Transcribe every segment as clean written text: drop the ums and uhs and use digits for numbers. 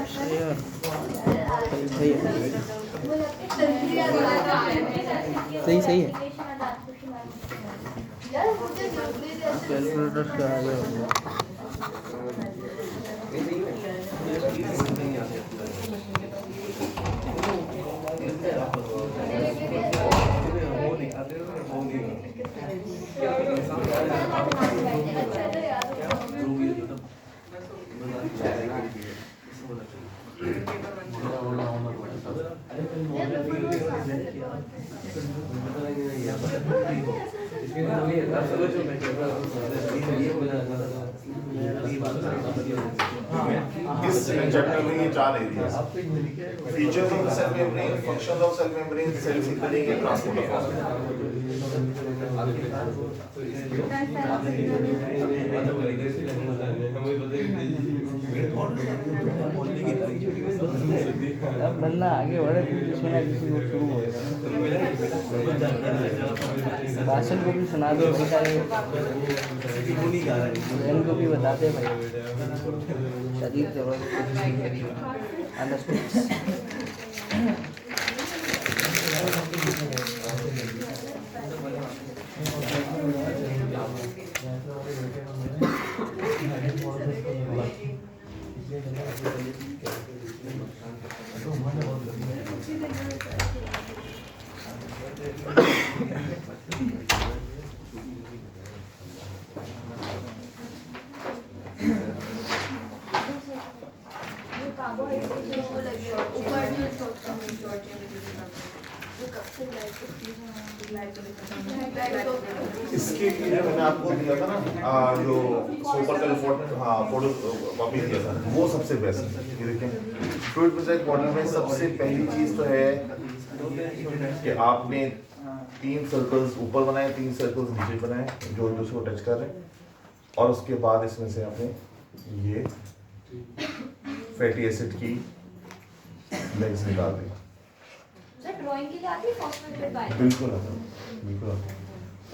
सही है सही सही सही है कैलकुलेटर से आ गया इस चैप्टर में ये 4 areas features of the cell membrane, functions of cell membrane, cell signalling and transport अब बंदा आगे बढ़े सुना किसी को शुरू हो भाषण को भी सुना दो बहन को भी बताते भाई शरीर जरूरत इसके लिए मैंने आपको दिया था ना जो सुपर कल फोटो कॉपी दिया था वो सबसे बेस्ट है। ये देखें फ्लूइड मोज़ेक मॉडल में सबसे पहली चीज तो है कि आपने 3 सर्कल्स ऊपर बनाए 3 सर्कल्स नीचे बनाए जो एक दूसरे को टच कर रहे हैं और उसके बाद इसमें से आपने ये फैटी एसिड की लेग्स निकाल दी। ड्राइंग के लिए आती है फॉस्फेटेड बाइल बिल्कुल बिल्कुल।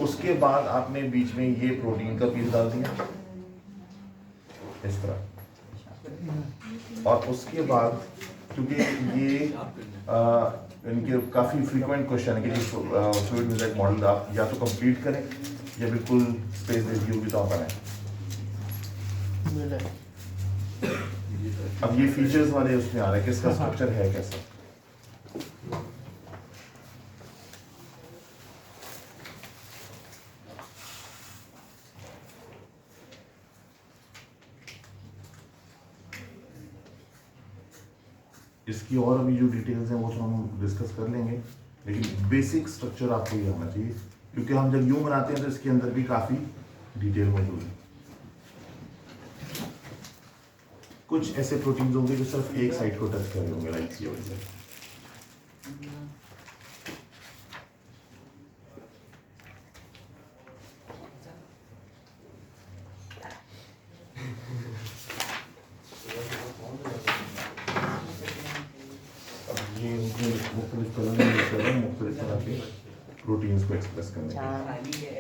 उसके बाद आपने बीच में ये प्रोटीन का पीस डाल दिया इस तरह और उसके बाद क्योंकि ये इनके काफ़ी फ्रीक्वेंट क्वेश्चन है कि फ्लूइड मोज़ेक मॉडल आप या तो कंप्लीट करें या बिल्कुल स्पेस दे दी होगी तो आप बनाएं। अब ये फीचर्स वाले उसमें आ रहे हैं कि इसका स्ट्रक्चर है कैसा। इसकी और अभी जो डिटेल्स हैं वो तो हम डिस्कस कर लेंगे लेकिन बेसिक स्ट्रक्चर आपको ये होना चाहिए क्योंकि हम जब यूं बनाते हैं तो इसके अंदर भी काफ़ी डिटेल मौजूद है। कुछ ऐसे प्रोटीन्स होंगे जो सिर्फ एक साइड को टच कर रहे होंगे लाइक ये वजह से। मुख्तलिफ कलर में यूज कर रहे हैं मुख्तलिफ तरह के प्रोटीन्स को एक्सप्रेस करने के लिए।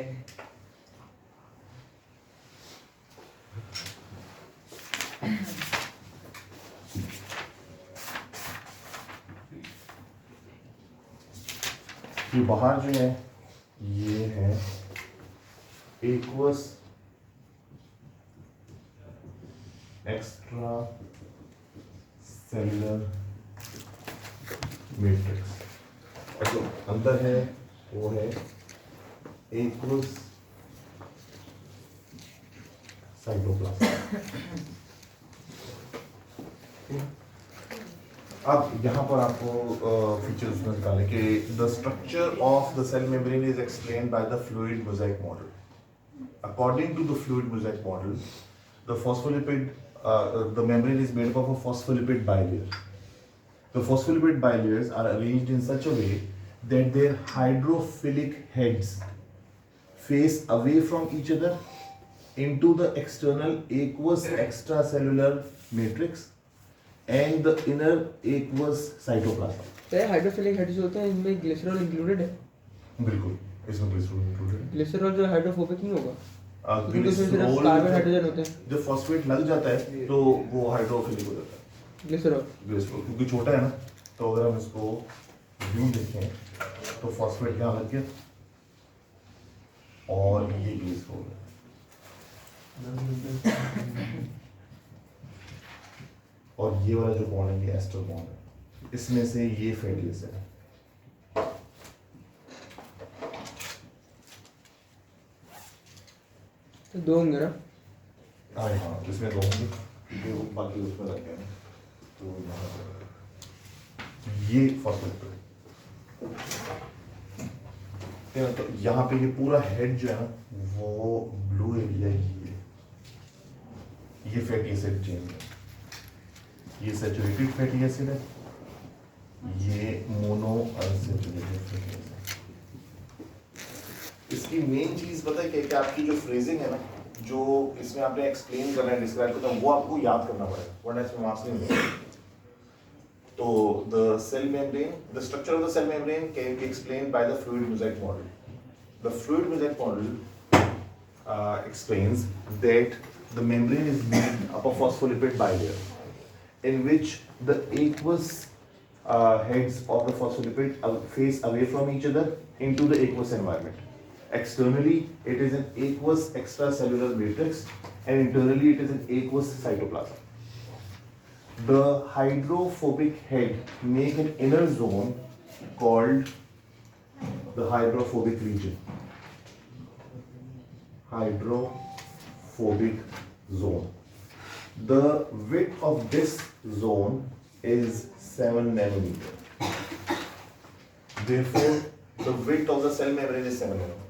ये बाहर जो है ये है एक्वस एक्स्ट्रा सेलुलर मैट्रिक्स जो अंदर है वो है एक्वस साइटोप्लाज्म। अब यहाँ पर आपको फीचर्स निकालने के the structure of the cell membrane is explained by the fluid mosaic model. According to the fluid mosaic model the phospholipid the membrane is made up of a phospholipid bilayer. The phospholipid bilayers are arranged in such a way that their hydrophilic heads face away from each other into the external aqueous extracellular matrix and the inner aqueous cytoplasm. तो hydrophilic heads होते हैं इनमें glycerol included है? बिल्कुल इसमें glycerol included है। Glycerol जो hydrophobic नहीं होगा? ग्लिसरॉल कार्बन हाइड्रोजन होते हैं। जब फॉस्फेट लग जाता है तो वो हाइड्रोफिलिक हो जाता है। ग्लिसरॉल ग्लिसरॉल क्योंकि छोटा है ना, तो अगर हम इसको व्यू देखें तो फॉस्फेट यहाँ लग गया और ये ग्लिसरॉल है। और ये वाला जो बॉन्ड है ये एस्टर बॉन्ड है, इसमें से ये फैटी एसिड है। तो दो होंगे ना? हाँ इसमें दो होंगे क्योंकि वो बाकी उसमें रखे हैं। तो ये फॉस्फेट है, तो यहाँ पे ये पूरा हेड जो है ना वो ब्लू एरिया ही है, ये फैटी एसिड चेन है, ये सैचुरेटेड फैटी एसिड है, ये मोनो अनसैचुरेटेड फैटी एसिड। इसकी मेन चीज पता है क्या, आपकी जो फ्रेजिंग है ना, जो इसमें आपने एक्सप्लेन करना है, डिस्क्राइब करना है, वो आपको याद करना पड़ेगा, वरना इसमें मार्क्स नहीं मिलेंगे। तो the cell membrane, the structure of the cell membrane can be explained by the fluid mosaic model. The fluid mosaic model explains that the membrane is made up of phospholipid bilayer, in which the aqueous heads of the phospholipid face away from each other into the aqueous environment. Externally, it is an aqueous extracellular matrix, and internally, it is an aqueous cytoplasm. The hydrophobic head make an inner zone called the hydrophobic region. Hydrophobic zone. The width of this zone is 7 nanometer. Therefore, the width of the cell membrane is 7 nanometer.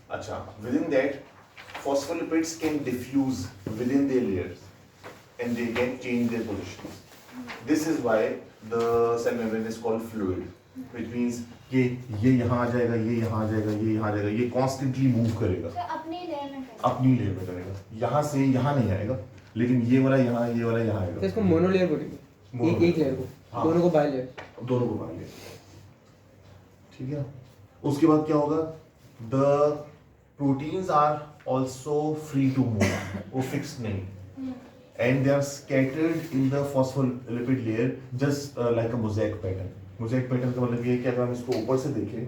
अच्छा, within that, phospholipids can diffuse within their layers, and they can change their positions. This is why the cell membrane is called fluid, which means कि ये यहाँ आ जाएगा, ये यहाँ आ जाएगा, ये यहाँ आ जाएगा, ये constantly move करेगा। तो अपनी लेयर में अपनी लेयर में करेगा। यहाँ से यहाँ नहीं आएगा, लेकिन ये वाला यहाँ आएगा। तो इसको मोनोलेयर बोलेंगे, एक लेयर को, हाँ। दोनों को बाई लेयर। दोनों को बाई लेयर। ठीक है। उसके बाद क्या होगा? The proteins are also free to move, वो fixed नहीं। And they are scattered in the phospholipid layer just like a mosaic pattern. Mosaic pattern का मतलब ये है कि अगर हम इसको ऊपर से देखें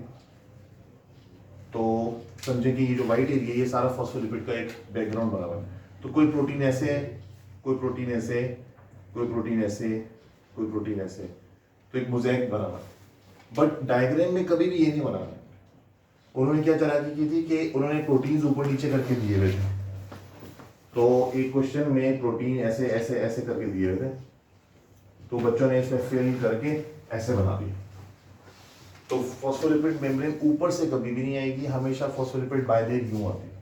तो समझें कि ये जो white area ये सारा phospholipid का एक background बना हुआ है। तो कोई प्रोटीन ऐसे है, कोई प्रोटीन ऐसे, कोई प्रोटीन ऐसे, कोई प्रोटीन ऐसे, तो एक मोज़ेक बना हुआ है। बट डायग्राम में कभी भी ये नहीं बना है। उन्होंने क्या चालाकी की थी कि उन्होंने प्रोटीन्स ऊपर नीचे करके दिए हुए थे। तो एक क्वेश्चन में प्रोटीन ऐसे ऐसे ऐसे करके दिए हुए थे, तो बच्चों ने इसमें फिल करके ऐसे बना दिया। तो फॉस्फोलिपिड मेम्ब्रेन ऊपर से कभी भी नहीं आएगी, हमेशा फॉस्फोलिपिड बाइलेयर यूं आती है।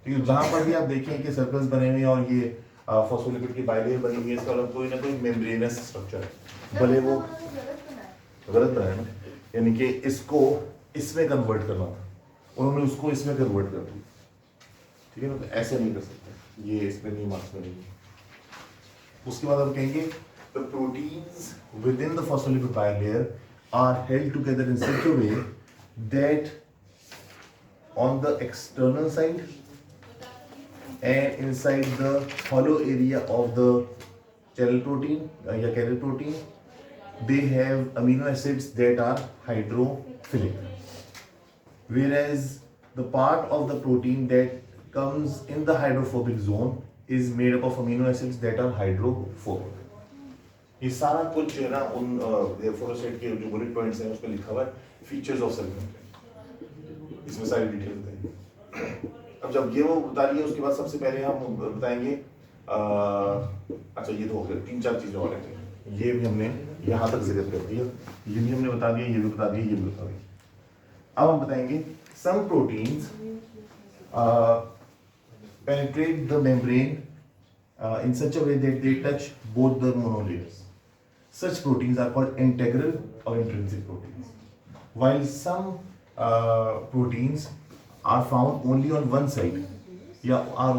ठीक है, जहां पर भी आप देखें कि सर्कल्स बने हुए हैं और ये फॉस्फोलिपिड की बाइलेयर बनी हुई है, इसका मतलब कोई ना कोई मेम्ब्रेनस स्ट्रक्चर है, भले वो गलत बनाया ना, यानी कि इसको इसमें कन्वर्ट करना था, उन्होंने उसको इसमें कन्वर्ट कर दिया। ठीक है ना, तो ऐसे नहीं कर सकते, ये इसमें नहीं मार्क्स बनेंगे। उसके बाद हम कहेंगे the proteins within the phospholipid bilayer are held together in such a way that on the external side and inside the hollow area of the chiral protein या carrier protein, they have amino acids that are hydrophilic, whereas the part of the protein that comes in the hydrophobic zone is made up of amino acids that are hydrophobic. ये सारा कुछ जो है ना उन फोरोसेट के जो बुलेट पॉइंट्स हैं उस पर लिखा हुआ है फीचर्स ऑफ सेल मेम्ब्रेन, इसमें सारी डिटेल बताएंगे। अब जब ये वो बता रही है उसके बाद सबसे पहले हम बताएंगे अच्छा ये तो हो गया, 3-4 चीजें और हैं, ये भी हमने यहाँ तक जिक्र कर दिया, ये भी हमने बता दिया, ये भी बता दिया, ये भी बता दिया। अब हम बताएंगे some proteins penetrate the membrane in such a way that they touch both the monolayers. Such proteins are called integral or intrinsic proteins. While some proteins are found only on one side, are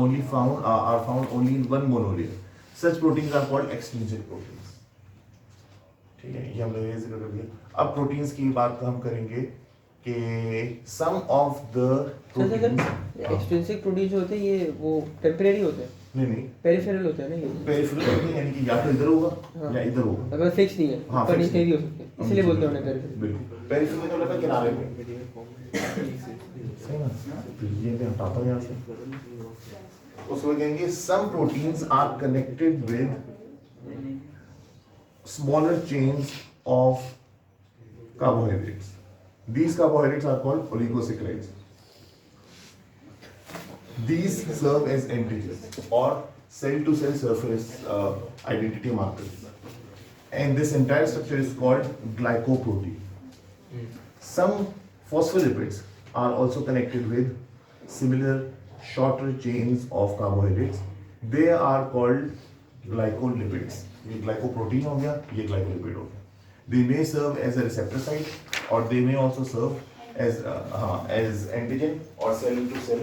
found only in one monolayer. Such proteins are called extrinsic proteins. ठीक है, ये हमने ये जिक्र कर दिया। अब proteins की बात हम करेंगे कि some of the proteins extrinsic protein जो होते हैं ये वो टेम्परेरी होते हैं। नहीं पेरिफेरल होता है ना ये, पेरिफेरल यानी कि या तो इधर होगा हाँ। या इधर होगा। अगर फिक्स नहीं है हाँ, ऊपर fix नीचे भी हो सकते हैं, इसलिए बोलते हैं उन्हें पेरिफेरल। बिल्कुल पेरिफेरल मतलब होता है किनारे पे, सही ना। तो ये मैं हटाता हूँ यहाँ से। उसको कहेंगे some proteins are connected with smaller chains of carbohydrates. These carbohydrates are called oligosaccharides. These serve as antigens or cell-to-cell surface identity markers. And this entire structure is called glycoprotein. Some phospholipids are also connected with similar shorter chains of carbohydrates. They are called glycolipids. ये glycoprotein हो गया, ये glycolipid हो गया. They may serve as a receptor site or they may also serve as antigen or cell-to-cell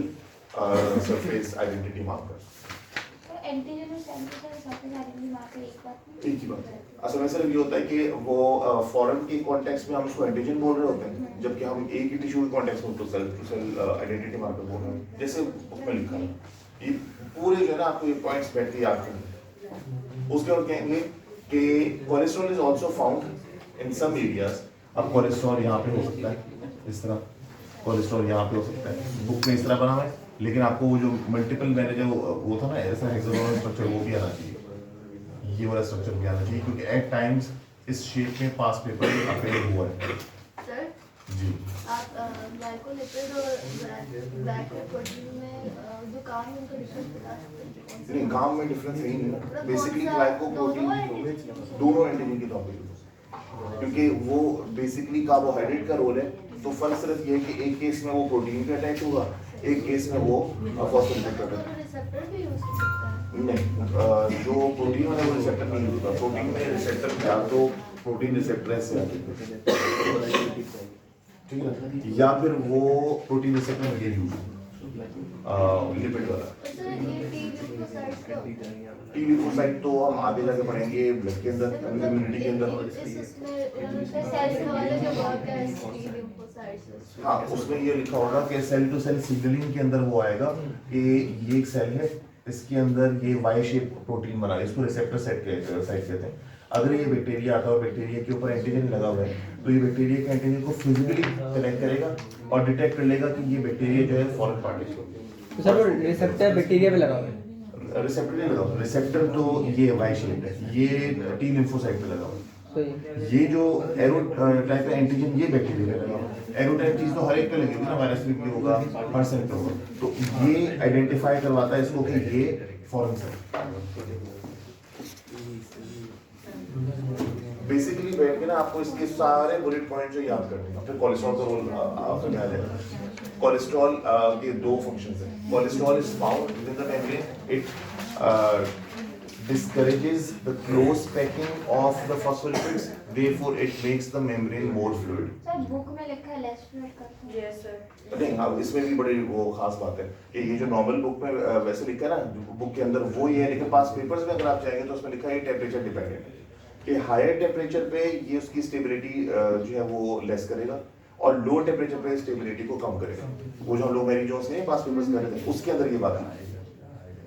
surface identity marker. तो antigen और सेंट्रोजन सबसे identity marker एक बात नहीं? एक ही बात है। असल में सिर्फ ये होता है कि वो फॉरेन के कॉन्टेक्स्ट में हम उसको एंटीजन बोल रहे होते हैं, जबकि हम एक ही टिश्यू के कॉन्टेक्स्ट में उसको सेल आइडेंटिटी मार्कर बोल रहे हैं। जैसे बुक में लिखा है, ये पूरे जो है ना आपको ये पॉइंट्स बैठ के याद करने हैं। उसके बाद कहेंगे कि cholesterol is also found in some areas. अब कोलेस्ट्रॉल यहाँ पे हो सकता है इस तरह, कोलेस्ट्रॉल यहाँ पे हो सकता है, बुक में इस तरह बना हुआ है, लेकिन आपको वो जो मल्टीपल मैंने जो वो था ना ऐसा हेक्सागोनल स्ट्रक्चर वो भी आना चाहिए, ये वाला स्ट्रक्चर भी आना चाहिए, क्योंकि एट टाइम्स इस शेप में पास पेपर अपेयर हुआ है। सर जी आप ग्लाइकोलिपिड और ग्लाइकोप्रोटीन में जो काम है उनका डिफरेंस बता सकते हैं? नहीं, काम में डिफरेंस यही नहीं है, बेसिकली ग्लाइकोप्रोटीन दोनों एंटीजन के टॉपिक, क्योंकि वो बेसिकली कार्बोहाइड्रेट का रोल है। तो फर्क सिर्फ ये है कि एक केस में वो प्रोटीन पे अटैच होगा, एक केस में वो फॉस्फोलिपिड पे अटैच। रिसेप्टर भी यूज कर सकता है? नहीं, जो प्रोटीन वाला वो रिसेप्टर नहीं होता, प्रोटीन में रिसेप्टर या तो प्रोटीन रिसेप्टर से आते हैं, ठीक है, या फिर वो प्रोटीन रिसेप्टर में यूज लिपिड वाला। तो सर ये टी लिपोसाइट्स का टी लिपोसाइट तो हम आगे जाके पढ़ेंगे ब्लड के अंदर, इम्यूनिटी के अंदर। इसमें सेल्स वाले जो वर्क है टी लिपोसाइट्स। हाँ, उसमें ये लिखा होगा कि सेल टू सेल सिग्नलिंग के अंदर वो आएगा कि ये एक सेल है, इसके अंदर ये वाई शेप प्रोटीन बना है, इसको रिसेप्टर साइट कहते हैं। अगर ये बैक्टीरिया आता है और बैक्टीरिया के ऊपर एंटीजन लगा हुआ है, तो ये बैक्टीरिया के एंटीजन को फिजिकली कनेक्ट करेगा और डिटेक्ट कर लेगा कि ये बैक्टीरिया जो है फॉरेन पार्टिकल। तो सर वो रिसेप्टर बैक्टीरिया पे लगा हुआ है? रिसेप्टर नहीं लगा हुआ, रिसेप्टर तो ये वाई शेप है, ये टी लिम्फोसाइट पे लगा हुआ है। सही। ये जो एरो टाइप का एंटीजन ये बैक्टीरिया पे लगा हुआ है। एरो टाइप चीज तो हर एक पे लगी होगी ना, वायरस पे भी होगा, हर सेल पे होगा, तो ये आइडेंटिफाई करवाता है इसको कि ये फॉरेन सेल। बेसिकली बैठ के ना आपको इसके सारे बुलेट पॉइंट जो याद करने हैं, फिर कोलेस्ट्रॉल का रोल आपको याद है। कोलेस्ट्रॉल के दो फंक्शंस हैं। Cholesterol is found with in the membrane, it discourages the close packing of the phospholipids, therefore it makes the membrane more fluid. Sir book में लिखा है लेस फ्लूइड करते हैं। Yes sir. नहीं, हाँ, इसमें भी बड़ी वो खास बात है कि ये जो नॉर्मल बुक में वैसे लिखा है ना, बुक के अंदर वो ये है, लेकिन पास पेपर्स में अगर आप जाएंगे तो उसमें लिखा है टेम्परेचर डिपेंडेंट है कि हायर टेम्परेचर पे ये उसकी स्टेबिलिटी जो है वो लेस करेगा और लो टेम्परेचर पे स्टेबिलिटी को कम करेगा। वो जो हम लोग मैरी जोन्स ने पास पेपर्स कर रहे थे उसके अंदर ये बात है,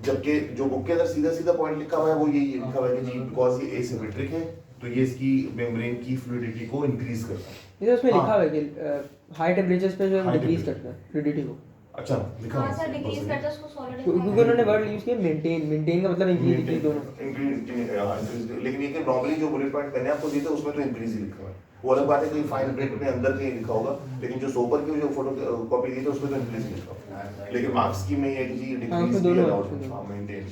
जबकि जो बुक के अंदर सीधा सीधा पॉइंट लिखा हुआ है वो ये लिखा हुआ है कि जी बिकॉज ये एसिमेट्रिक है तो ये इसकी मेम्ब्रेन की फ्लूइडिटी को इंक्रीज करता है। ये तो उसमें हाँ। लिखा हुआ है कि हाई टेम्परेचर्स पे जो High डिक्रीज temperature। करता है फ्लूइडिटी को। अच्छा, लिखा हाँ है सर डिक्रीज करता है उसको क्योंकि सॉलिड उन्होंने वर्ड यूज किया मेंटेन, मेंटेन का मतलब इंक्रीज दोनों। लेकिन ये नॉर्मली जो बुलेट पॉइंट मैंने आपको दिए थे उसमें तो इंक्रीज ही लिखा हुआ है। वो अलग बात है कि फाइन प्रिंट में अंदर कहीं लिखा होगा, लेकिन जो सोपर की जो फोटो कॉपी दी थी उसमें तो इंक्रीज ही लिखा हुआ है। लेकिन मार्क्स की में ये है कि जी हाँ, उसमें डिक्रीज दोनों भी है, अलाउड उसमें है, दोनों। हाँ, मेंटेन।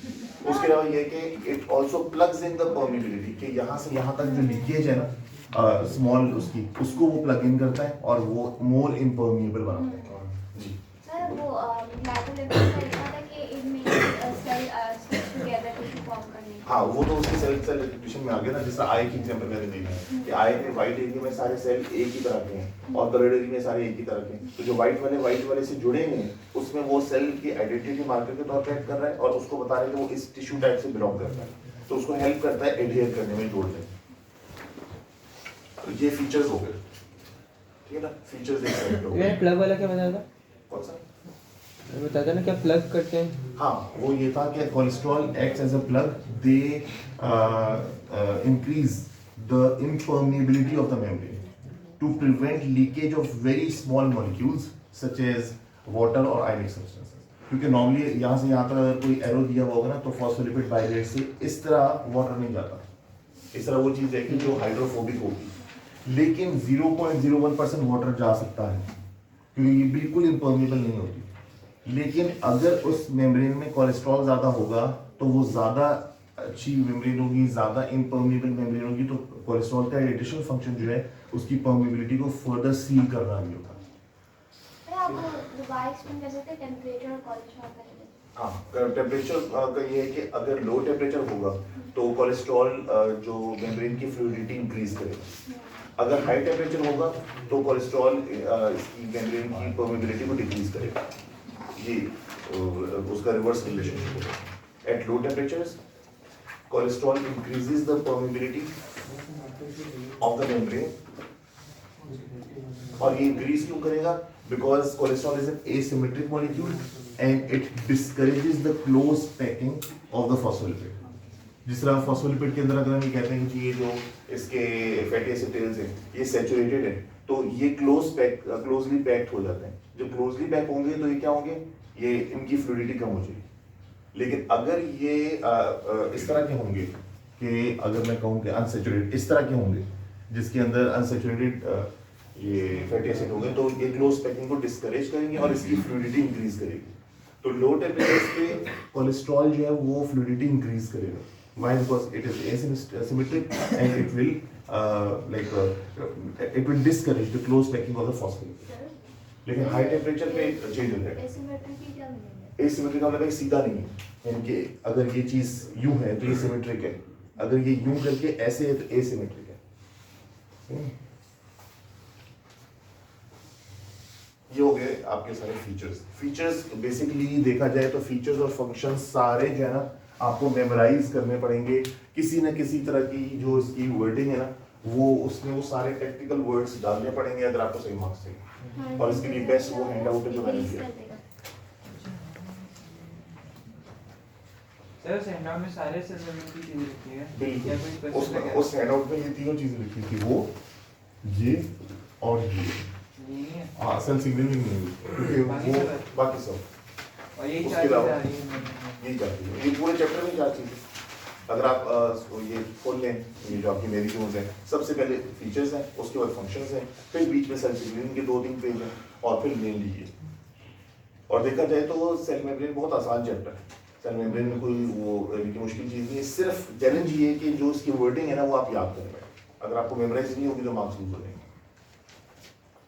उसके अलावा ये है कि it also plugs in the permeability कि यहाँ से यहाँ तक जो लीकेज है ना स्मॉल उसकी, उसको वो प्लग इन करता है और वो मोर इम्परमिएबल बनाता है। जी सर वो ग्लाइकोलिपिड का लिखा था कि it makes cell stick together tissue form करने के। हाँ, वो तो उसकी सेल सेल रेप्लिकेशन में आ गया ना, जैसे आई की एग्जांपल मैंने दी है कि आई में व्हाइट एरिया में सारे सेल एक ही तरह के हैं और कलर्ड एरिया में सारे एक ही तरह के हैं, तो जो व्हाइट वाले से जुड़ेंगे उसमें वो सेल की आइडेंटिटी मार्कर के तौर पे एक्ट कर रहा है और उसको बता रहा है कि वो इस टिश्यू टाइप से बिलोंग करता है, तो उसको हेल्प करता है एडहेयर करने में, जोड़ने में। तो ये फीचर्स हो गए, ठीक है ना, फीचर्स एक साइड हो ये गए। प्लग वाला क्या बताया था? कौन सा बता देना क्या प्लग करते हैं। हाँ, वो ये था कि cholesterol acts as a plug, they increase the impermeability of the membrane to prevent leakage of very small molecules such as water or ionic substances. क्योंकि नॉर्मली यहाँ से यहाँ तक अगर कोई एरो दिया हुआ होगा ना तो फॉस्फोलिपिड बाइलेट से इस तरह वाटर नहीं जाता। इस तरह वो चीज़ है कि जो हाइड्रोफोबिक होगी, लेकिन 0.01% वाटर जा सकता है क्योंकि ये बिल्कुल इम्पर्मेबल नहीं होती। लेकिन अगर उस मेम्ब्रेन में कोलेस्ट्रॉल ज़्यादा होगा तो वो ज़्यादा अच्छी मेम्ब्रेन होगी, ज़्यादा इम्पर्मेबल मेम्ब्रेन होगी, तो कोलेस्ट्रॉल का एडिशनल फंक्शन जो है उसकी पर्मेबिलिटी को फर्दर सील करना भी होता है। आप दोबारा एक्सप्लेन कर सकते हैं टेम्परेचर और कोलेस्ट्रॉल का रिलेशन? हाँ, टेम्परेचर का ये है कि अगर लो टेम्परेचर होगा तो कोलेस्ट्रॉल जो मेम्ब्रेन की फ्लूइडिटी इंक्रीज करेगा। अगर हाई टेम्परेचर होगा तो कोलेस्ट्रॉल इसकी मेम्ब्रेन की पर्मेबिलिटी को डिक्रीज करेगा। ये उसका रिवर्स रिलेशनशिप होगा। At low temperatures cholesterol increases the permeability of the membrane, और ये इंक्रीज क्यों करेगा? Because cholesterol is an asymmetric molecule and it discourages the close packing of the phospholipid. जिस तरह फॉस्फोलिपिड के अंदर अगर हम ये कहते हैं कि ये जो इसके फैटी एसिड टेल्स हैं ये सैचुरेटेड है, तो ये क्लोजली पैक्ड हो जाते हैं। जब क्लोजली पैक होंगे तो ये क्या होंगे? ये इनकी फ्लूइडिटी कम हो जाएगी। लेकिन अगर ये इस तरह के होंगे कि अगर मैं कहूँ कि अनसैचुरेटेड इस तरह के होंगे जिसके अंदर अनसैचुरेटेड ये फैटी एसिड होंगे, तो ये क्लोज पैकिंग को डिस्करेज करेंगे और इसकी फ्लूइडिटी इंक्रीज करेगी। तो लो टेम्परेचर्स पे कोलेस्ट्रॉल जो है वो फ्लूइडिटी इंक्रीज करेगा। Why? Because it is asymmetric and it will discourage the close packing of the phospholipid. लेकिन हाई टेम्परेचर पे चेंज हो जाएगा। एसिमेट्रिक की क्या मीनिंग है? एसिमेट्रिक का मतलब सीधा नहीं है, यानी कि अगर ये चीज यूं है तो ये सिमेट्रिक है, अगर ये यूं करके ऐसे है तो एसिमेट्रिक है। ये हो गए आपके सारे फीचर्स। फीचर्स बेसिकली देखा जाए तो फीचर्स और फंक्शंस सारे जो है ना आपको मेमोराइज करने पड़ेंगे किसी न किसी तरह की। जो इसकी वर्डिंग है ना वो उसमें वो सारे टेक्निकल वर्ड्स डालने पड़ेंगे अगर आपको सही मार्क्स चाहिए। और इसके लिए बेस्ट वो हैंड आउट है जो मैंने दिया। सर उस हैंडआउट में सारे सेल की चीजें लिखी है। बिल्कुल, उस हैंडआउट में ये तीनों चीजें लिखी थी, वो ये और ये। हाँ, सेल सिग्नलिंग नहीं क्योंकि वो बाकी सब और यही उसके चार अलावा चीजें आ रही हैं। ये जाती है। ये पूरे चैप्टर में चार चीजें अगर आप ये खोल लें, ये जो आपकी मेरी जोन्स हैं, सबसे पहले फीचर्स हैं, उसके बाद फंक्शंस हैं, फिर बीच में सेल सिग्नलिंग के 2-3 पेज हैं और फिर मेनली ये। और देखा जाए तो सेल मेम्ब्रेन बहुत आसान चैप्टर है। सेल मेम्ब्रेन में कोई वो इनकी मुश्किल चीज़ नहीं है, सिर्फ चैलेंज ये है कि जो इसकी वर्डिंग है ना वो आप याद करें। अगर आपको मेमोराइज नहीं होगी तो मार्क्स लूज हो जाएंगे।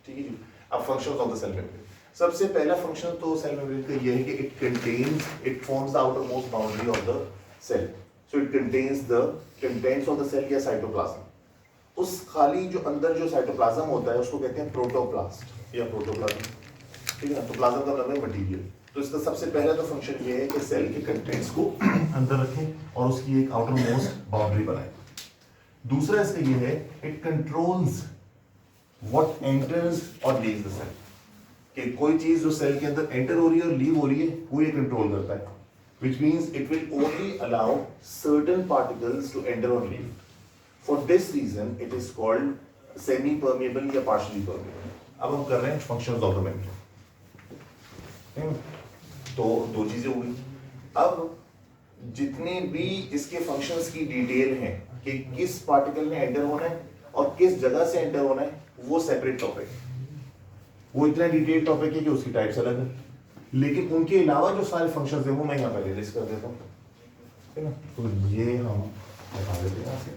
ठीक है जी। अब functions of the cell membrane. सबसे पहला फंक्शन तो सेल मेम्ब्रेन का ये है कि it forms the outermost boundary of the cell. So it contains the contents of the cell या साइटोप्लाज्म। उस खाली जो अंदर जो साइटोप्लाज्म होता है उसको कहते हैं प्रोटोप्लास्ट या प्रोटोप्लाज्म। ठीक है ना। तो प्लाज्म का मतलब है मटीरियल। तो इसका सबसे पहला तो फंक्शन ये है कि सेल के कंटेंट्स को अंदर रखें और उसकी एक आउटर मोस्ट बाउंड्री बनाएं। दूसरा इसका ये है इट कंट्रोल्स व्हाट एंटर्स और लीव्स द सेल। कि कोई चीज जो सेल के अंदर एंटर हो रही है और लीव हो रही है वो ये कंट्रोल करता है, which means it will only allow certain particles to enter or leave. For this reason it is called semi-permeable या partially permeable. अब हम कर रहे हैं functions of the membrane। तो दो चीजें हो गई। अब जितने भी इसके फंक्शंस की डिटेल है कि किस पार्टिकल ने एंटर होना है और किस जगह से एंटर होना है वो सेपरेट टॉपिक है। वो इतना डिटेल टॉपिक है कि उसकी टाइप्स अलग है, लेकिन उनके अलावा जो सारे फंक्शंस हैं वो मैं यहाँ पर लिस्ट कर देता हूँ। है ना। तो ये हम बता देते हैं यहाँ से।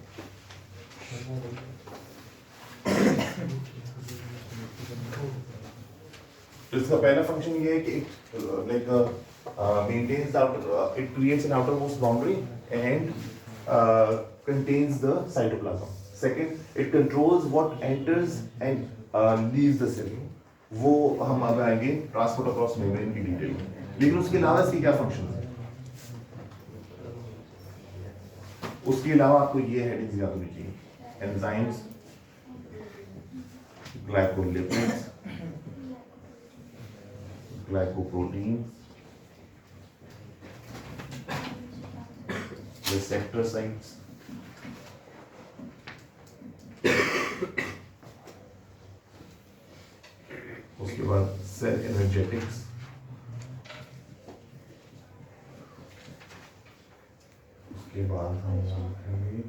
तो इसका पहला फंक्शन ये है कि it maintains the it creates an outermost boundary and contains the cytoplasm. Second, it controls what enters and leaves the cell. वो हम अब आएंगे ट्रांसपोर्ट अक्रॉस मेम्ब्रेन की डिटेल में, लेकिन उसके अलावा इसके क्या फंक्शन है उसके अलावा आपको ये हेडिंग्स याद होनी चाहिए। Enzymes, glycolipids, glycoproteins, receptor sites, उसके बाद सेल एनर्जेटिक्स, उसके बाद हम देखेंगे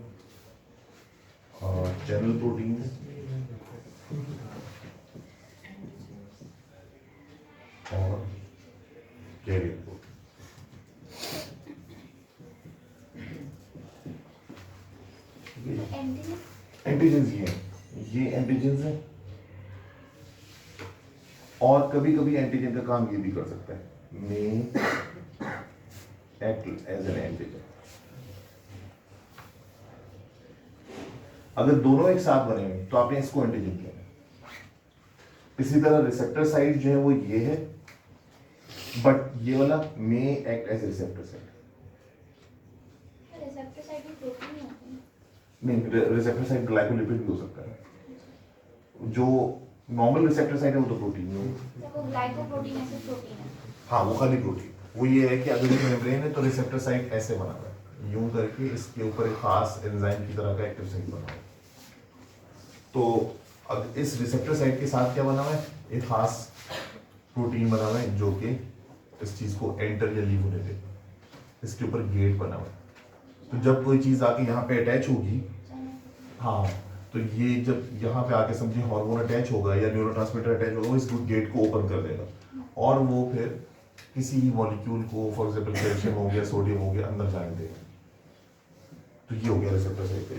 चैनल प्रोटीन्स और कैरियर प्रोटीन। एंटीजेंस ये एंटीजेंस है, और कभी कभी एंटीजन का काम ये भी कर सकता है, may act as an antigen. अगर दोनों एक साथ बने हुए तो आपने इसको एंटीजन किया। इसी तरह रिसेप्टर साइट जो है वो ये है, बट ये वाला may act as receptor site. Receptor site भी प्रोटीन होते हैं। नहीं, रिसेप्टर साइट ग्लाइकोलिपिड भी हो सकता है। जो नॉर्मल रिसेप्टर साइट है वो तो प्रोटीन है। तो वो ग्लाइकोप्रोटीन ऐसे प्रोटीन है। हाँ, वो खाली प्रोटीन। वो ये है कि अगर ये मेम्ब्रेन है तो रिसेप्टर साइट ऐसे बना हुआ है, यूं करके इसके ऊपर एक खास एंजाइम की तरह का एक्टिव साइट बना हुआ है। तो अब इस रिसेप्टर साइट के साथ क्या बना हुआ है, एक खास प्रोटीन बना हुआ है जो कि इस चीज को एंटर या लीव होने दे। इसके ऊपर गेट बना हुआ है, तो जब कोई चीज आके यहाँ पे अटैच होगी, हाँ, तो ये जब यहाँ पे आके समझिए हार्मोन अटैच होगा या न्यूरोट्रांसमीटर अटैच होगा, वो इस गेट को ओपन कर देगा और वो फिर किसी मॉलिक्यूल को, फॉर एग्जांपल कैल्शियम हो गया, सोडियम हो गया, अंदर जाने देगा। तो ये हो गया रिसेप्टर साइट पे।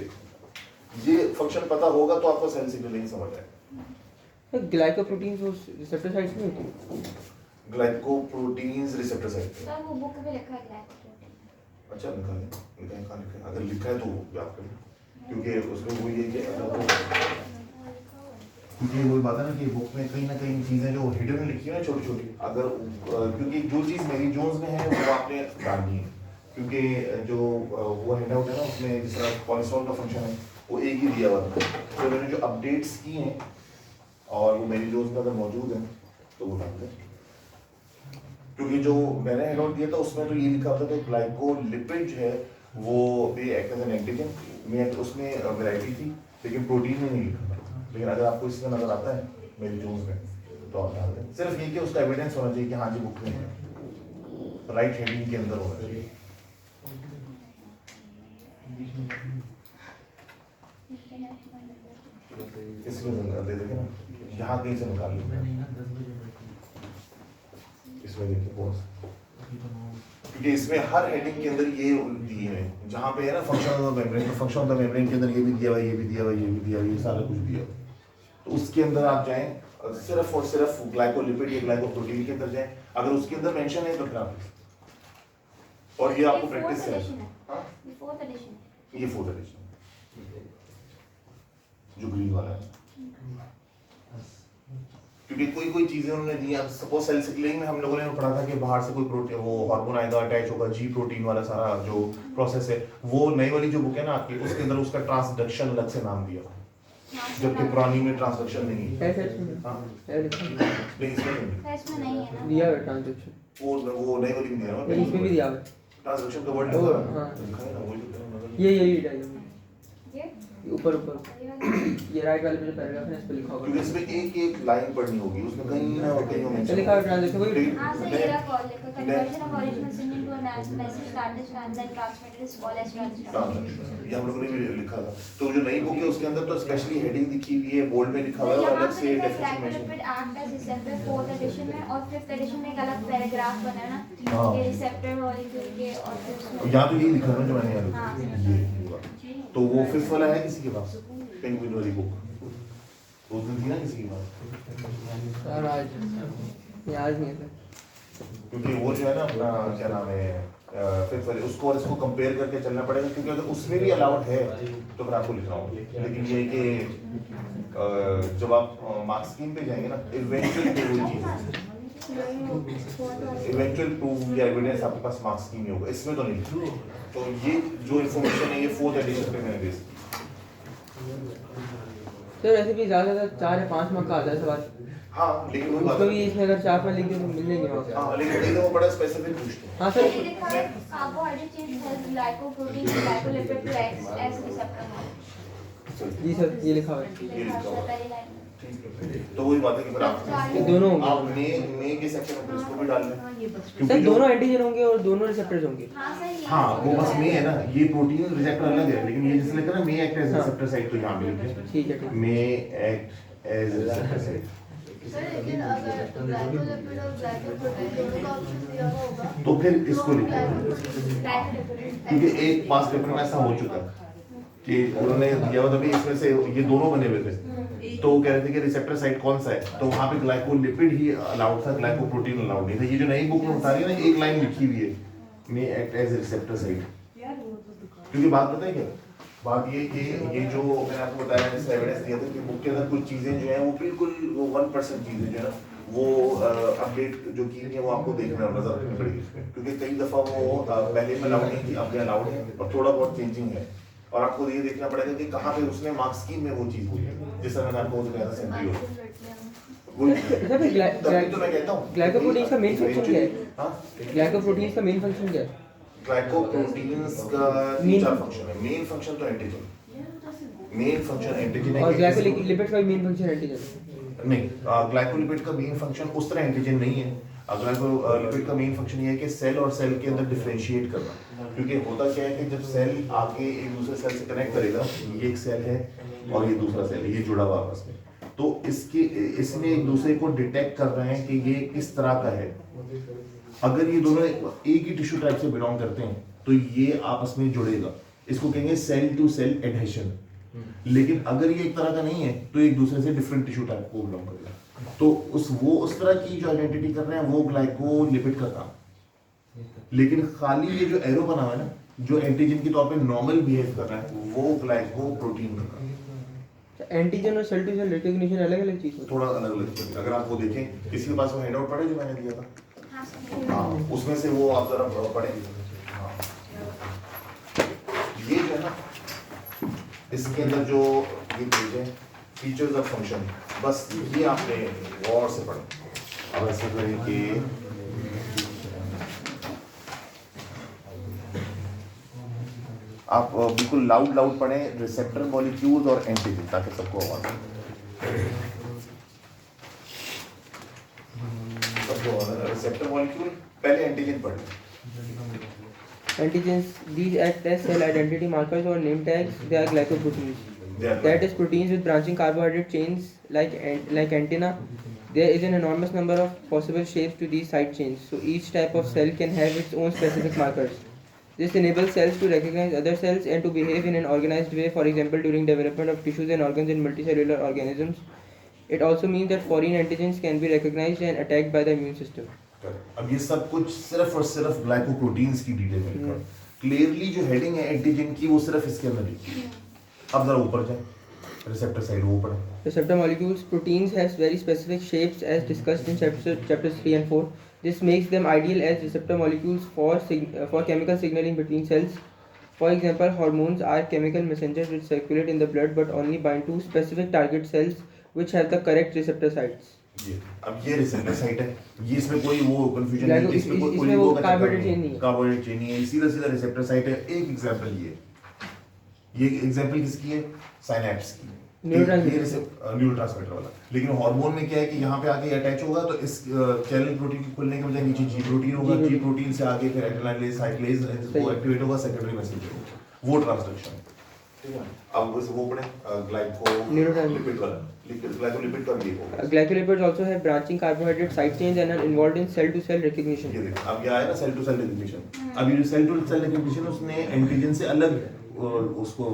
ये फंक्शन पता होगा तो आपको सेल सिग्नलिंग समझ आएगा। ग्लाइकोप्रोटीन्स उस रिसेप्टर साइट्स में होती है। ग्लाइकोप्रोटीन्स रिसेप्टर साइट पे। सर वो बुक में लिखा है ग्लाइकोप्रोटीन। अच्छा, लिखा है, अगर लिखा है तो याद करें, क्योंकि उसमें वो ये कि क्योंकि वही बात है ना कि बुक में कहीं ना कहीं चीज़ें जो हिडन लिखी है ना छोटी छोटी, अगर क्योंकि जो चीज़ मेरी जोन्स में है वो आपने डालनी है, क्योंकि जो वो हैंड आउट है ना उसमें जिस तरह कोलेस्ट्रॉल का फंक्शन है वो एक ही दिया हुआ था, तो मैंने जो अपडेट्स की हैं और वो मेरी जोन्स में अगर मौजूद हैं तो वो डाल दें। क्योंकि जो मैंने हैंड आउट दिया था उसमें तो ये लिखा होता था कि ग्लाइकोलिपिड जो है वो भी एक्ट एज एन एंटीजन में, उसमें वैरायटी थी लेकिन प्रोटीन में नहीं लिखा था। लेकिन अगर आपको इसमें नजर आता है मेरी जोन्स में तो आप डाल दें। सिर्फ ये कि उसका एविडेंस होना चाहिए कि हाँ जी बुक में है, राइट हेडिंग के अंदर होना चाहिए। इसमें दे देंगे ना, यहाँ कहीं से निकाल लेंगे। इसमें देखिए बॉस, क्योंकि इसमें हर हेडिंग के अंदर ये दिए हैं, जहाँ पे है ना फंक्शन ऑफ द मेम्ब्रेन, तो फंक्शन ऑफ द मेम्ब्रेन के अंदर ये भी दिया हुआ, ये भी दिया हुआ, ये भी दिया हुआ, ये सारा कुछ दिया हुआ। तो उसके अंदर आप जाएं सिर्फ और सिर्फ ग्लाइकोलिपिड या ग्लाइकोप्रोटीन के अंदर जाएं, अगर उसके अंदर मेंशन है तो फिर आप, और ये आपको प्रैक्टिस है। ये फोर्थ एडिशन है। ये फोर्थ एडिशन जो ग्रीन वाला है, क्योंकि कोई कोई चीजें उन्होंने दी। अब सपोज सेल सिग्नलिंग में हम लोगों ने पढ़ा था कि बाहर से कोई प्रोटीन, वो हार्मोन आएगा, अटैच होगा, जी प्रोटीन वाला सारा जो प्रोसेस है, वो नई वाली जो बुक है ना आपकी, उसके अंदर उसका ट्रांसडक्शन अलग से नाम दिया, जबकि पुरानी में ट्रांसडक्शन नहीं है। हाँ, नहीं इसमें नहीं है दिया है ट्रांसडक्शन, वो नई वाली में दिया है, इसमें भी दिया है ट्रांसडक्शन का वर्ड लिखा है। हाँ, ये ऊपर ये राइट वाले पे जो पैराग्राफ है इस पे लिखा होगा, क्योंकि इसमें एक एक लाइन पढ़नी होगी, उसमें कहीं ना कहीं मेंशन लिखा है ट्रांसडक्शन वही। हां सर, ये रहा कॉल लिखा, conversion of original signal to a message transduction then transmitted is called as transduction. ये हम लोगों ने भी लिखा था। तो जो नई बुक है उसके अंदर तो स्पेशली हेडिंग लिखी हुई है, बोल्ड में लिखा हुआ है, और अलग से definition glycolipid act as receptor fourth edition में, और फिफ्थ एडिशन में एक अलग पैराग्राफ बना है ना हाँ। कि रिसेप्टर मॉलिक्यूल के, और फिर उसमें यहाँ तो ये लिखा है ना जो मैंने यहाँ हाँ। लिखा ये पूरा। तो वो फिफ्थ वाला है किसी के पास, पेंगुइन वाली बुक उस दिन थी ना किसी के पास? सर आज नहीं है सर, क्योंकि वो जो है ना अपना क्या नाम है फिफ्थ वाली, उसको और इसको कंपेयर करके चलना पड़ेगा, क्योंकि अगर उसमें भी अलाउड है तो फिर आपको लिखना होगा। लेकिन ये कि जब आप मार्क्स स्कीम पे जाएंगे ना, इवेंचुअली वही चीज़ है, इवेंचुअल प्रूफ या एविडेंस आपके पास मार्क्स स्कीम में होगा, इसमें तो नहीं। तो ये जो इन्फॉर्मेशन है ये फोर्थ एडिशन पे मैंने बेस की। सर ऐसे भी ज़्यादा से ज़्यादा 4 या 5 मार्क का आता है सवाल, हाँ लेकिन वही बात उसको भी है। इसमें अगर 4 5 लिख दिए तो मिल जाएंगे वहाँ से। हाँ लेकिन नहीं तो वो बड़ा स्पेसिफिक पूछते हैं। हाँ सर सर, ये लिखा है carbohydrate chains help glycoprotein glycolipid to act as receptor. जी सर ये लिखा हुआ है। ये लिखा है पहली लाइन में। तो वही बात है कि फिर आप ये दोनों होंगे। आप मे के सेक्शन में इसको भी डाल लें सर क्योंकि जो दोनों एंटीजन होंगे और दोनों रिसेप्टर्स होंगे। हाँ सर ये हाँ वो बस मे है ना, ये प्रोटीन रिसेप्टर अलग है, लेकिन ये जैसे लिखा ना may act as receptor site, तो यहाँ पे लिखे ठीक है ठीक है। May act as receptor site. Sir लेकिन अगर ग्लाइकोलिपिड और ग्लाइकोप्रोटीन दोनों का ऑप्शन दिया हुआ होगा तो फिर इसको तो लिखो, ग्लाइकोलिपिड। क्योंकि एक पास पेपर में ऐसा हो चुका कि उन्होंने दिया हुआ था भी इसमें से ये दोनों बने हुए थे, तो वो कह रहे थे कि रिसेप्टर साइट कौन सा है, तो वहाँ पे ग्लाइकोलिपिड ही अलाउड था, ग्लाइकोप्रोटीन अलाउड नहीं था। ये जो नई बुक में उठा रही है ना, एक लाइन लिखी हुई है may act as receptor site, क्योंकि बात पता है क्या बात ये कि ये जो मैंने आपको बताया जिसका एविडेंस दिया था कि बुक के अंदर कुछ चीजें जो है वो बिल्कुल वो 1% चीजें जो है ना वो अपडेट जो की है वो आपको देखना नजर रखनी पड़ेगी इसमें, क्योंकि कई दफा वो पहले में अलाउड नहीं थी, अब अलाउड है और थोड़ा बहुत चेंजिंग है, और आपको ये देखना पड़ेगा कि कहाँ पे उसने मार्क्स स्कीम में वो चीज हुई है, जिस तरह मैंने आपको बताया था सेंट्री सर तो मैं कहता हूँ ग्लाइकोप्रोटीन का मेन फंक्शन क्या है? हाँ ग्लाइकोप्रोटीन का मेन फंक्शन क्या है? ग्लाइकोप्रोटीन्स का तीन चार फंक्शन है। मेन फंक्शन तो एंटीजन, मेन फंक्शन एंटीजन है और कि ग्लाइकोलिपिड का मेन फंक्शन एंटीजन। नहीं, ग्लाइकोलिपिड का मेन फंक्शन उस तरह एंटीजन नहीं है। ग्लाइकोलिपिड का मेन फंक्शन ये है कि सेल और सेल के अंदर डिफरेंशिएट करना, क्योंकि होता क्या है कि जब सेल आके एक दूसरे सेल से कनेक्ट करेगा, ये एक सेल है और ये दूसरा सेल है, ये जुड़ा हुआ आपस में, तो इसमें एक दूसरे को डिटेक्ट कर रहे हैं कि ये किस तरह का है। अगर ये दोनों एक ही टिश्यू टाइप से बिलोंग करते हैं तो ये आपस में जुड़ेगा, इसको कहेंगे सेल टू सेल एडहेशन। लेकिन अगर ये एक तरह का नहीं है तो एक दूसरे से डिफरेंट टिश्यू टाइप को बिलोंग करेगा, तो उस तरह की जो आइडेंटिटी कर रहे हैं वो ग्लाइकोलिपिड का काम। लेकिन खाली ये जो एरो बना हुआ है ना, जो एंटीजन के तौर पे नॉर्मल बिहेव कर रहा है, वो ग्लाइकोप्रोटीन का काम। एंटीजन और सेल टू सेल रिकॉग्निशन अलग अलग चीज है। थोड़ा अलग अलग चीज़। अगर आप वो देखें, किसी के पास वो हैंडआउट पढ़े जो मैंने दिया था, हाँ सर हाँ उसमें से वो आप जरा पढ़े। हाँ ये जो है ना, इसके अंदर जो ये पेज है फीचर्स ऑफ फंक्शन, बस ये आपने गौर से पढ़ा। अब ऐसा करें कि आप बिल्कुल लाउड पढ़ें रिसेप्टर मॉलिक्यूल्स और एंटीजन, ताकि सबको आवाज आए। रिसेप्टर मॉलिक्यूल पहले एंटीजन पढ़ लें। Antigens, these act as cell identity markers or name tags. They are glycoproteins. That is proteins with branching carbohydrate chains like antenna. There is an enormous number of possible shapes to these side chains. So each type of cell can have its own specific markers. This enables cells to recognize other cells and to behave in an organized way. For example, during development of tissues and organs in multicellular organisms. It also means that foreign antigens can be recognized and attacked by the immune system. अब ये सब कुछ सिर्फ और सिर्फ glycoproteins की detail में clearly जो हेडिंग है एंटीजन की वो सिर्फ इसके अंदर लिखी है। अब जरा ऊपर जाए, रिसेप्टर साइड वो पढ़े। Receptor molecules, proteins have very specific shapes as discussed in chapters 3 and 4. This makes them ideal as receptor molecules for chemical signaling between cells. For example, hormones are chemical messengers which circulate in the blood but only bind to specific target cells which have the correct receptor sites. ये अब ये receptor site है, ये इसमें कोई वो confusion Glyco- नहीं, इसमें कोई इसमें वो कार्बोहाइड्रेट चेन नहीं है। कार्बोहाइड्रेट चेन नहीं है, सीधा सीधा रिसेप्टर साइट है। एक एग्जांपल ये एग्जांपल किसकी है? साइनैप्स की, न्यूरोट्रांसमीटर वाला। लेकिन हार्मोन में क्या है कि यहाँ पे आके अटैच होगा तो इस चैनल प्रोटीन के खुलने के बजाय नीचे जी प्रोटीन होगा, जी प्रोटीन से आगे फिर एडेनाइलेज साइक्लेज वो एक्टिवेट होगा, सेकेंडरी मैसेंजर होगा, वो ट्रांसडक्शन। ठीक है, अब उस वो पढ़े ग्लाइकोलिपिड वाला, ग्लाइकोलिपिड का भी होगा। Glycolipids also have branching carbohydrate side chains and are involved in cell-to-cell recognition. ये देखो अब ये आया ना सेल टू सेल रिकग्निशन। अब ये जो सेल टू सेल रिकग्निशन उसने एंटीजन से अलग उसको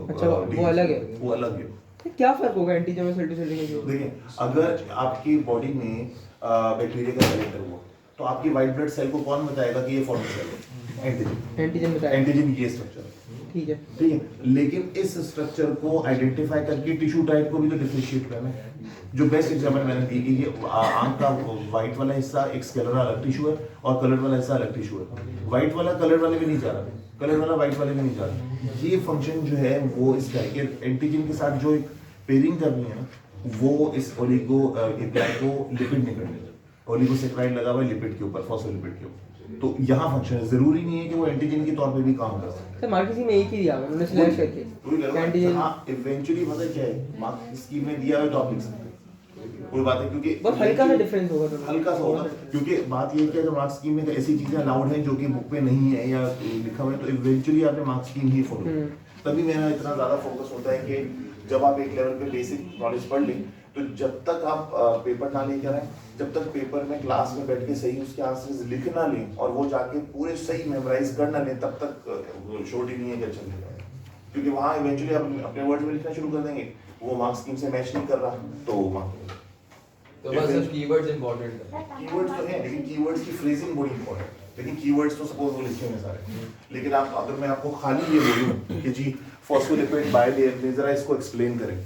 अच्छा, वो अलग है। वो अलग है। क्या फर्क होगा एंटीजन और सेल-टू-सेल recognition? देखिए, अगर आपकी बॉडी में बैक्टीरिया का एंटर हुआ तो आपकी व्हाइट ब्लड सेल को कौन बताएगा कि ये फॉरेन सेल है? एंटीजन। एंटीजन बताया। एंटीजन ये स्ट्रक्चर है, ठीक है। ठीक है। लेकिन इस स्ट्रक्चर को आइडेंटिफाई करके टिश्यू टाइप को भी तो डिफरेंशिएट करना है। जो बेस्ट एग्जांपल मैंने दी कि ये आंख का व्हाइट वाला हिस्सा एक स्केलर अलग टिश्यू है और कलर वाला हिस्सा अलग टिश्यू है। व्हाइट वाला कलर वाले में नहीं जा रहा, कलर वाला व्हाइट वाले में नहीं जा रहा। ये फंक्शन जो है वो इसका है कि एंटीजन के साथ जो एक पेयरिंग करनी है ना, वो इस ग्लाइकोलिपिड नहीं करनी है। ओलिगोसेक्राइड लगा हुआ है लिपिड के ऊपर, फॉस्फोलिपिड के ऊपर। तो यहाँ फंक्शन है, जरूरी नहीं है कि वो एंटीजन के तौर पे भी काम कर सकते हैं। सर मार्क स्कीम में एक ही दिया हुआ है, उन्होंने स्लैश करके एंटीजन। हाँ, इवेंचुअली पता क्या है, मार्क स्कीम में दिया हुआ तो आप लिख सकते हैं, कोई बात है, क्योंकि बहुत हल्का सा डिफरेंस होगा दोनों में। हल्का सा होगा, क्योंकि बात ये है कि अगर मार्क स्कीम में ऐसी चीजें अलाउड हैं जो कि बुक पे नहीं है या लिखा हुआ है, तो इवेंचुअली आपने मार्क स्कीम ही फॉलो। तभी मेरा इतना ज्यादा फोकस होता है कि जब आप एक लेवल पे बेसिक नॉलेज पढ़ लें, तो जब तक आप पेपर ना लेकर आए, जब तक पेपर में क्लास में बैठ के सही उसके आंसर्स लिख ना लें और वो जाके पूरे सही मेमोराइज कर ना लें, तब तक श्योरिटी नहीं है कि अच्छा लिखेगा। क्योंकि वहाँ इवेंचुअली आप अपने वर्ड्स में लिखना शुरू कर देंगे, वो मार्क स्कीम से मैच नहीं कर रहा, तो मार्क। तो बस सिर्फ कीवर्ड्स इंपॉर्टेंट है। कीवर्ड्स तो हैं, लेकिन कीवर्ड्स की फ्रेजिंग बड़ी इंपॉर्टेंट है। लेकिन कीवर्ड्स तो सपोज वो लिखे हैं सारे, लेकिन आप अगर मैं आपको खाली ये बोलूं कि जी फॉस्फोलिपिड बायलेयर जरा इसको एक्सप्लेन करें,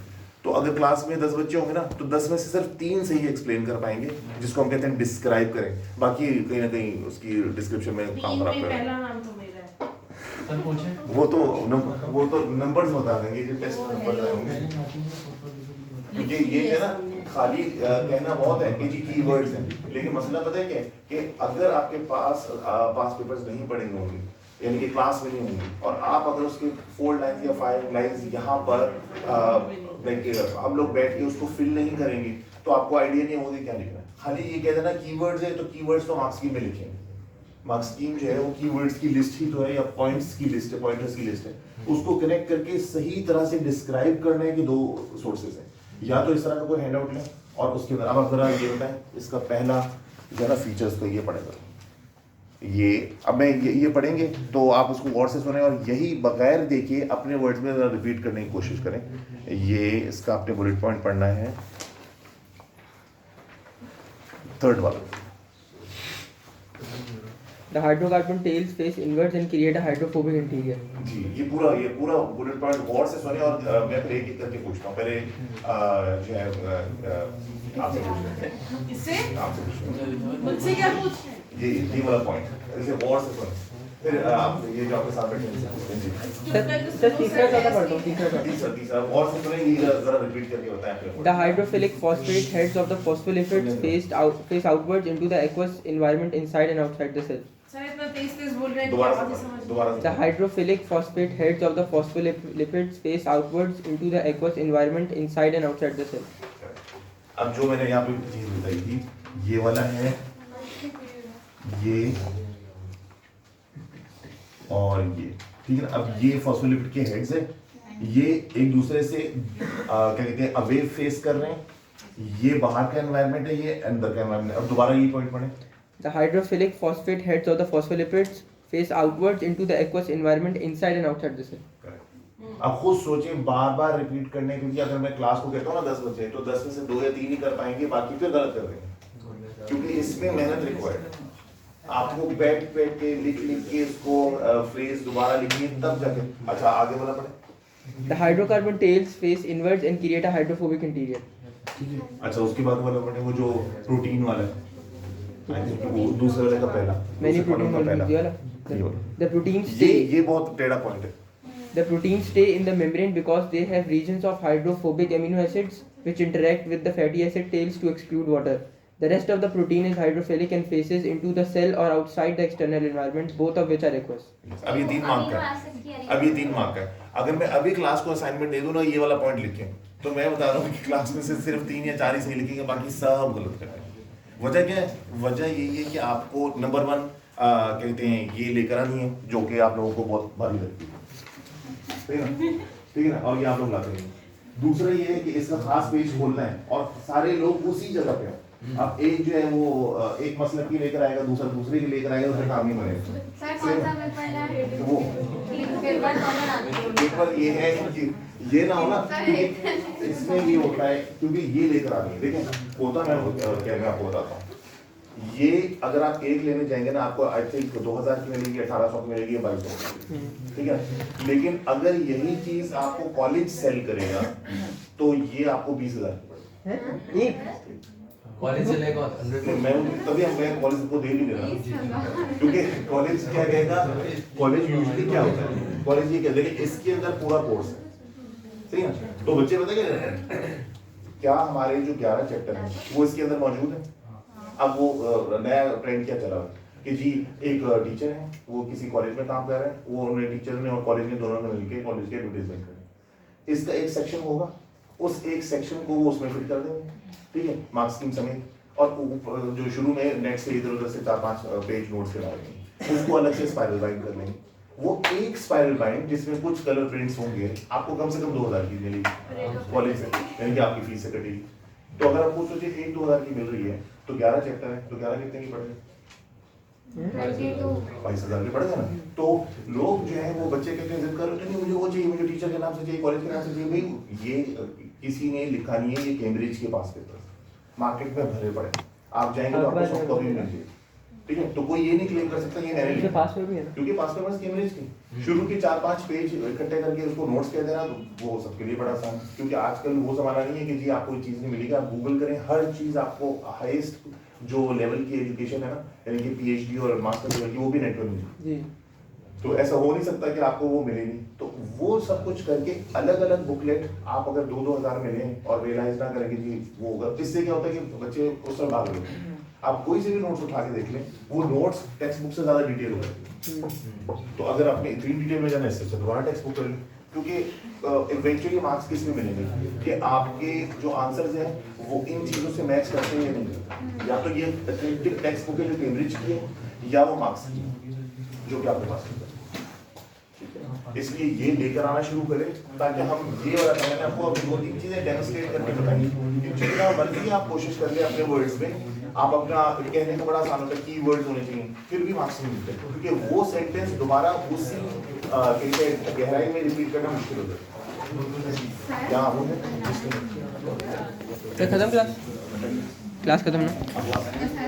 तो अगर क्लास में 10 बच्चे होंगे ना, तो 10 में से सिर्फ 3 सही एक्सप्लेन कर पाएंगे, जिसको हम कहते हैं डिस्क्राइब करें। बाकी कहीं ना कहीं उसकी डिस्क्रिप्शन में काम खराब करें। पहला नाम तो मेरा है। वो तो नंबर्स बता देंगे, जो टेस्ट नंबर होंगे। क्योंकि ये है ना, खाली कहना बहुत है कि जी कीवर्ड्स हैं, लेकिन मसला पता है क्या है कि अगर आपके पास पास पेपर्स नहीं पढ़ेंगे होंगे, यानी कि क्लास में नहीं होंगे, और आप अगर उसके 4 लाइन्स या 5 लाइन्स यहाँ पर हम लोग बैठ के उसको फिल नहीं करेंगे, तो आपको आइडिया नहीं होगा क्या लिखना है। खाली ये कह देना कीवर्ड्स है, तो कीवर्ड्स तो मार्क्स स्कीम में लिखेंगे। मार्क्स स्कीम जो है वो कीवर्ड्स की लिस्ट ही तो है, या पॉइंट्स की लिस्ट है, पॉइंटर्स की लिस्ट है। उसको कनेक्ट करके सही तरह से डिस्क्राइब करने के 2 सोर्सेज हैं। या तो इस तरह का कोई हैंड आउट लें और उसके अंदर अब आप जरा ये बताएं, इसका पहला जरा फीचर्स तो ये पढ़ेगा, ये अब मैं ये पढ़ेंगे तो आप उसको गौर से सुने और यही बगैर देखिए अपने वर्ड्स में जरा रिपीट करने की कोशिश करें। ये इसका आपने बुलेट पॉइंट पढ़ना है, 3rd वाला। The hydrocarbon tails face inwards and create a hydrophobic interior. जी, ये पूरा बुलेट पॉइंट गौर से सुने और मैं फिर एक-एक करके पूछता हूँ। पहले जो है आपसे पूछते हैं। किससे? आपसे पूछते हैं। मुझसे क्या पूछ रहे हैं? ये वाला पॉइंट इसे गौर से सुने। फिर आप ये जो आपके साथ बैठे हैं। सर तीसरा चौथा पढ़ता हूँ, तीसरा और से सुने, ये जरा रिपीट करके बताएं फिर। The hydrophilic phosphate heads of the phospholipids face outwards into the aqueous environment inside and outside the cell. Sir इतना तेज बोल रहे हैं दोबारा The hydrophilic phosphate heads of the phospholipids face outwards into the aqueous environment inside and outside the cell. अब जो मैंने यहाँ पे चीज बताई थी, ये वाला है, ये और ये, ठीक है। अब ये फॉस्फोलिपिड के हेड्स है, ये एक दूसरे से क्या कहते हैं अवे फेस कर रहे हैं। ये बाहर का एनवायरनमेंट है, ये अंदर का एनवायरनमेंट है। अब दोबारा ये पॉइंट पढ़ें। The hydrophilic phosphate heads of the phospholipids face outwards into the aqueous environment inside and outside the cell. अब खुद सोचें, बार बार रिपीट करने, क्योंकि अगर मैं क्लास को कहता हूँ ना 10 बच्चे, तो 10 में से 2 या 3 ही कर पाएंगे, बाकी फिर गलत कर देंगे, क्योंकि इसमें मेहनत रिक्वायर्ड है। आपको बैठ के लिख के इसको फ्रेज दोबारा लिखिए, तब जाके अच्छा आगे वाला पढ़े। The hydrocarbon tails face inwards and create a hydrophobic interior. अच्छा, उसके बाद वाला पढ़े, वो जो प्रोटीन वाला है, आई थिंक वो दूसरे वाले का पहला, Many protein पहला। The proteins stay. ये बहुत टेढ़ा पॉइंट है। The proteins stay in the membrane because they have regions of hydrophobic amino acids which interact with the fatty acid tails to exclude water. The rest of the protein is hydrophilic and faces into the cell or outside the external environment, both of which are aqueous. अब ये 3 mark का है। अब ये 3 mark का है। अगर मैं अभी क्लास को असाइनमेंट दे दूं ना, ये वाला पॉइंट लिखें, तो मैं बता रहा हूँ कि क्लास में से सिर्फ 3 या 4 ही सही लिखेंगे, बाकी सब गलत करेंगे। वजह क्या है? वजह यही है कि आपको नंबर 1 कहते हैं ये लेकर आनी है, जो कि आप लोगों को बहुत भारी लगती है, ठीक है ना, और ये आप लोग लाते हैं। दूसरा ये है कि इसका खास पेज खोलना है और सारे लोग उसी जगह पे हो। अब एक जो है वो एक मसला की लेकर आएगा, दूसरा दूसरे की लेकर आएगा, उसका काम नहीं बनेगा। सर कौन सा पेपर है? वो पेपर कॉमन आती है। पेपर ये है कि ये ना हो ना, इसमें ये होता है क्योंकि ये लेकर आनी है। देखें होता, मैं आपको बताता हूँ, ये अगर आप एक लेने जाएंगे ना, आपको आई थिंक 2000 की मिलेगी, 1800 की मिलेगी, 2200 की, ठीक है। लेकिन अगर यही चीज आपको कॉलेज सेल करेगा तो ये आपको 20,000 की पड़ेगी। कॉलेज से लेगा 100। मैं कॉलेज को दे नहीं दे रहा, क्योंकि कॉलेज क्या कहेगा, कॉलेज यूजुअली क्या होता है, कॉलेज ये कहते हैं कि इसके अंदर पूरा कोर्स है, सही है। तो बच्चे पता क्या करते हैं, क्या हमारे जो 11 चैप्टर हैं वो इसके अंदर मौजूद है। अब वो नया ट्रेंड क्या चला कि जी एक टीचर है, वो किसी कॉलेज में काम कर रहे हैं, वो उन्होंने टीचर ने और कॉलेज ने दोनों ने मिलकर कॉलेज के एडवर्टाइजमेंट करें। इसका एक सेक्शन होगा, उस एक सेक्शन को वो उसमें फिट कर देंगे, ठीक है, मार्क्स स्कीम समेत, और जो शुरू में नेट से इधर उधर से 4-5 पेज नोट्स के डालेंगे, उसको अलग से स्पाइरल बाइंड कर लेंगे। वो एक स्पाइरल बाइंड जिसमें कुछ कलर प्रिंट्स होंगे, आपको कम से कम 2000 की मिलेगी कॉलेज से, यानी कि आपकी फीस से कटेगी। तो अगर आपको सोचिए 1-2 हज़ार की मिल रही है तो 11 चैप्टर है, तो 11 कितने की पड़ गए? 22,000 के पड़ गए ना। तो लोग जो है वो बच्चे कहते हैं जिद कर रहे हैं मुझे वो चाहिए, मुझे टीचर के नाम से चाहिए, कॉलेज के नाम से चाहिए। भाई ये किसी ने लिखा नहीं है, ये कैम्ब्रिज के पास पेपर मार्केट में भरे पड़े, आप जाएंगे तो आपको सॉफ्ट कॉपी मिल जाएगी, ठीक है। तो कोई ये नहीं क्लेम कर सकता ये मैंने लिखा, पास में भी है ना, क्योंकि पास पेपर्स कैम्ब्रिज की शुरू के 4-5 पेज इकट्ठे करके उसको नोट्स कह देना, तो वो सबके लिए बड़ा आसान। क्योंकि आजकल वो जमाना नहीं है कि जी आपको चीज़ नहीं मिलेगी, आप गूगल करें, हर चीज़ आपको हाईएस्ट जो लेवल की एजुकेशन है ना, यानी कि पीएचडी और मास्टर लेवल की, वो भी नेट पर मिलेगी जी। तो ऐसा हो नहीं सकता कि आपको वो मिलेगी। तो वो सब कुछ करके अलग अलग बुकलेट आप अगर 2-2 हज़ार में लें और रियलाइज ना करें कि जी वो होगा, इससे क्या होता है कि बच्चे उस समय भाग लेते हैं। आप कोई से भी नोट्स उठा के देख लें, वो नोट्स टेक्स्ट बुक से ज़्यादा डिटेल होती है। तो अगर आपने इतनी डिटेल में जाना है इससे दोबारा टेक्स्ट बुक कर लें, क्योंकि इवेंचुअली मार्क्स किस में मिलेंगे कि आपके जो आंसर्स हैं वो इन चीज़ों से मैच करते हैं या नहीं करते। या तो ये अथेंटिक टेक्स्ट बुक है जो कैम्ब्रिज की है, या वो मार्क्स की है जो कि आपके पास है। इसलिए ये लेकर आना शुरू करें ताकि हम ये वाला मैंने आपको अब 2-3 चीजें डेमोंस्ट्रेट करके बताई कि जितना मर्जी आप कोशिश कर ले अपने वर्ड्स में, आप अपना कहने का बड़ा आसान होता है की वर्ड्स होने चाहिए, फिर भी मार्क्स नहीं मिलते, क्योंकि वो सेंटेंस दोबारा उसी गहराई में रिपीट करना मुश्किल होता है। क्या वो है खत्म क्लास खत्म ना।